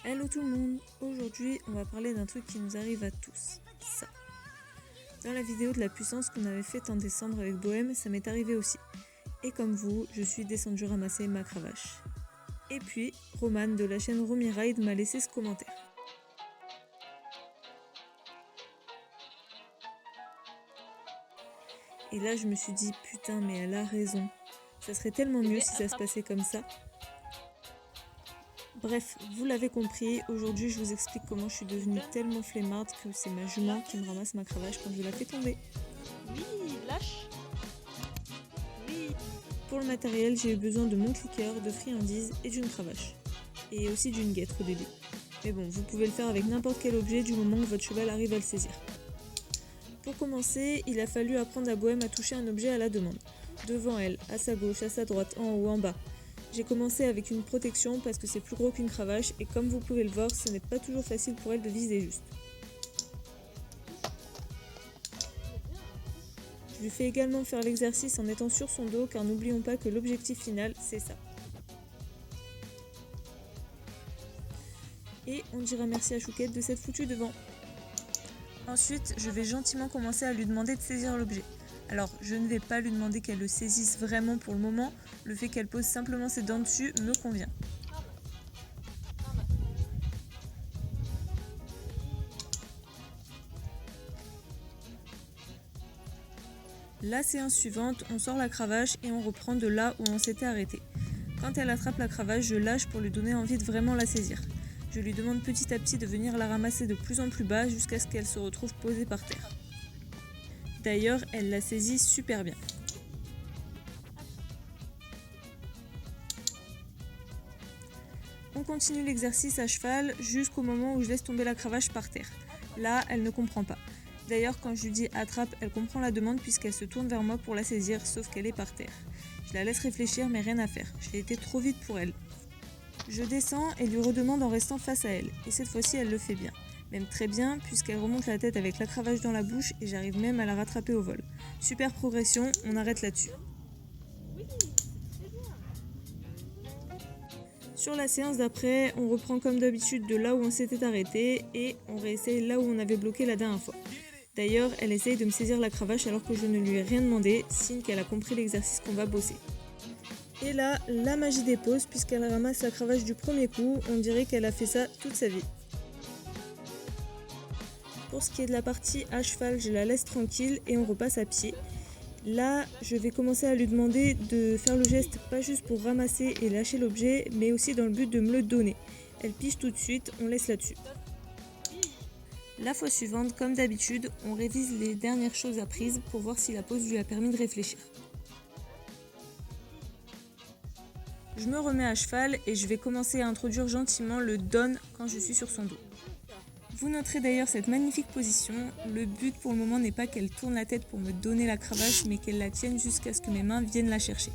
Hello tout le monde, aujourd'hui on va parler d'un truc qui nous arrive à tous, ça. Dans la vidéo de la puissance qu'on avait faite en décembre avec Bohème, ça m'est arrivé aussi. Et comme vous, je suis descendue ramasser ma cravache. Et puis, Romane de la chaîne Romy Ride m'a laissé ce commentaire. Et là je me suis dit, putain mais elle a raison. Ça serait tellement mieux si ça se passait comme ça. Bref, vous l'avez compris, aujourd'hui je vous explique comment je suis devenue tellement flemmarde que c'est ma jument qui me ramasse ma cravache quand je la fais tomber. Oui, lâche. Oui. Pour le matériel, j'ai eu besoin de mon cliqueur, de friandises et d'une cravache. Et aussi d'une guêtre au début. Mais bon, vous pouvez le faire avec n'importe quel objet du moment que votre cheval arrive à le saisir. Pour commencer, il a fallu apprendre à Bohème à toucher un objet à la demande. Devant elle, à sa gauche, à sa droite, en haut, en bas. J'ai commencé avec une protection parce que c'est plus gros qu'une cravache et comme vous pouvez le voir, ce n'est pas toujours facile pour elle de viser juste. Je lui fais également faire l'exercice en étant sur son dos car n'oublions pas que l'objectif final, c'est ça. Et on dira merci à Chouquette de s'être foutue devant. Ensuite, je vais gentiment commencer à lui demander de saisir l'objet. Alors, je ne vais pas lui demander qu'elle le saisisse vraiment pour le moment, le fait qu'elle pose simplement ses dents dessus me convient. La séance suivante, on sort la cravache et on reprend de là où on s'était arrêté. Quand elle attrape la cravache, je lâche pour lui donner envie de vraiment la saisir. Je lui demande petit à petit de venir la ramasser de plus en plus bas jusqu'à ce qu'elle se retrouve posée par terre. D'ailleurs, elle la saisit super bien. On continue l'exercice à cheval jusqu'au moment où je laisse tomber la cravache par terre. Là, elle ne comprend pas. D'ailleurs, quand je lui dis attrape, elle comprend la demande puisqu'elle se tourne vers moi pour la saisir, sauf qu'elle est par terre. Je la laisse réfléchir, mais rien à faire. J'ai été trop vite pour elle. Je descends et lui redemande en restant face à elle. Et cette fois-ci, elle le fait bien. Même très bien, puisqu'elle remonte la tête avec la cravache dans la bouche et j'arrive même à la rattraper au vol. Super progression, on arrête là-dessus. Sur la séance d'après, on reprend comme d'habitude de là où on s'était arrêté et on réessaye là où on avait bloqué la dernière fois. D'ailleurs, elle essaye de me saisir la cravache alors que je ne lui ai rien demandé, signe qu'elle a compris l'exercice qu'on va bosser. Et là, la magie des pauses, puisqu'elle ramasse la cravache du premier coup, on dirait qu'elle a fait ça toute sa vie. Pour ce qui est de la partie à cheval, je la laisse tranquille et on repasse à pied. Là, je vais commencer à lui demander de faire le geste pas juste pour ramasser et lâcher l'objet, mais aussi dans le but de me le donner. Elle pige tout de suite, on laisse là-dessus. La fois suivante, comme d'habitude, on révise les dernières choses apprises pour voir si la pause lui a permis de réfléchir. Je me remets à cheval et je vais commencer à introduire gentiment le donne quand je suis sur son dos. Vous noterez d'ailleurs cette magnifique position. Le but pour le moment n'est pas qu'elle tourne la tête pour me donner la cravache, mais qu'elle la tienne jusqu'à ce que mes mains viennent la chercher.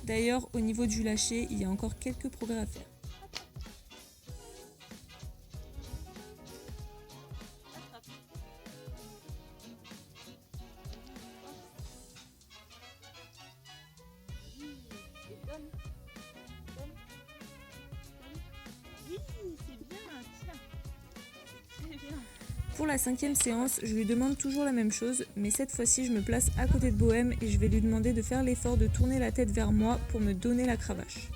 D'ailleurs, au niveau du lâcher, il y a encore quelques progrès à faire. Oui, c'est bien, tiens. C'est bien. Pour la 5e séance, je lui demande toujours la même chose, mais cette fois-ci je me place à côté de Bohème et je vais lui demander de faire l'effort de tourner la tête vers moi pour me donner la cravache.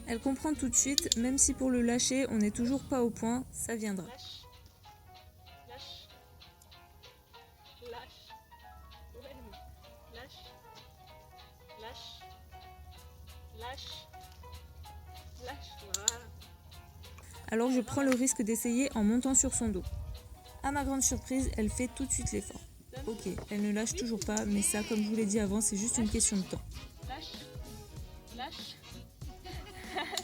Elle comprend tout de suite, même si pour le lâcher on n'est toujours pas au point, ça viendra. Lâche. Lâche. Lâche. Ouais, lâche. Lâche. Lâche. Lâche. Voilà. Alors je prends le risque d'essayer en montant sur son dos. À ma grande surprise, elle fait tout de suite l'effort. Ok, elle ne lâche toujours pas, mais ça, comme je vous l'ai dit avant, c'est juste une question de temps. Lâche. Lâche.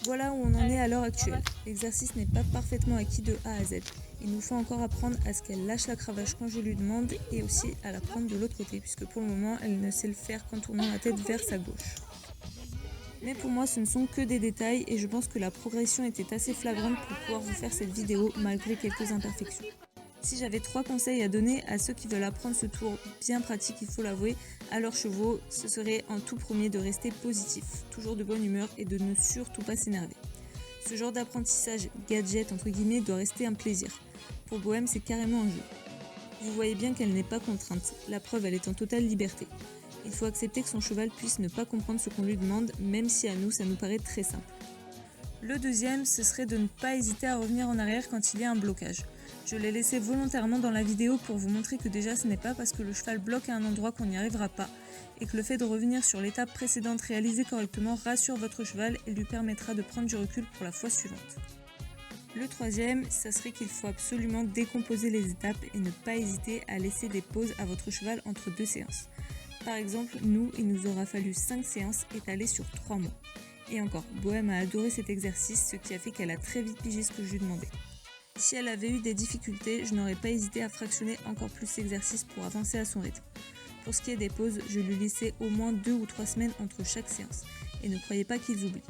Voilà où on en est à l'heure actuelle. L'exercice n'est pas parfaitement acquis de A à Z. Il nous faut encore apprendre à ce qu'elle lâche la cravache quand je lui demande et aussi à la prendre de l'autre côté, puisque pour le moment, elle ne sait le faire qu'en tournant la tête vers sa gauche. Mais pour moi, ce ne sont que des détails et je pense que la progression était assez flagrante pour pouvoir vous faire cette vidéo malgré quelques imperfections. Si j'avais 3 conseils à donner à ceux qui veulent apprendre ce tour bien pratique, il faut l'avouer, à leurs chevaux, ce serait en tout premier de rester positif, toujours de bonne humeur et de ne surtout pas s'énerver. Ce genre d'apprentissage gadget entre guillemets doit rester un plaisir. Pour Bohème, c'est carrément un jeu. Vous voyez bien qu'elle n'est pas contrainte, la preuve elle est en totale liberté. Il faut accepter que son cheval puisse ne pas comprendre ce qu'on lui demande, même si à nous ça nous paraît très simple. Le deuxième, ce serait de ne pas hésiter à revenir en arrière quand il y a un blocage. Je l'ai laissé volontairement dans la vidéo pour vous montrer que déjà ce n'est pas parce que le cheval bloque à un endroit qu'on n'y arrivera pas, et que le fait de revenir sur l'étape précédente réalisée correctement rassure votre cheval et lui permettra de prendre du recul pour la fois suivante. Le troisième, ça serait qu'il faut absolument décomposer les étapes et ne pas hésiter à laisser des pauses à votre cheval entre 2 séances. Par exemple, nous, il nous aura fallu 5 séances étalées sur 3 mois. Et encore, Bohème a adoré cet exercice, ce qui a fait qu'elle a très vite pigé ce que je lui demandais. Si elle avait eu des difficultés, je n'aurais pas hésité à fractionner encore plus l'exercice pour avancer à son rythme. Pour ce qui est des pauses, je lui laissais au moins 2 ou 3 semaines entre chaque séance, et ne croyez pas qu'ils oublient.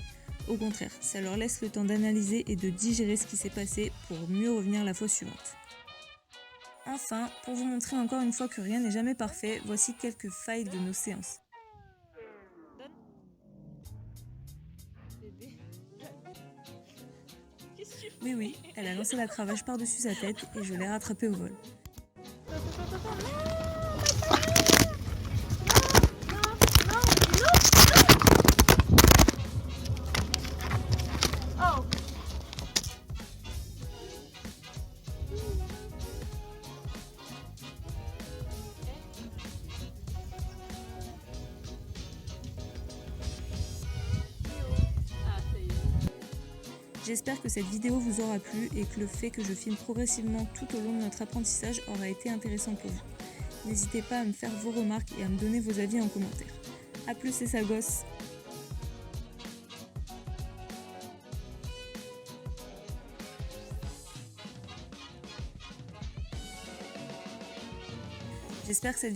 Au contraire, ça leur laisse le temps d'analyser et de digérer ce qui s'est passé pour mieux revenir la fois suivante. Enfin, pour vous montrer encore une fois que rien n'est jamais parfait, voici quelques failles de nos séances. Oui, elle a lancé la cravache par-dessus sa tête et je l'ai rattrapée au vol. J'espère que cette vidéo vous aura plu et que le fait que je filme progressivement tout au long de notre apprentissage aura été intéressant pour vous. N'hésitez pas à me faire vos remarques et à me donner vos avis en commentaire. A plus c'est sa gosse. J'espère que cette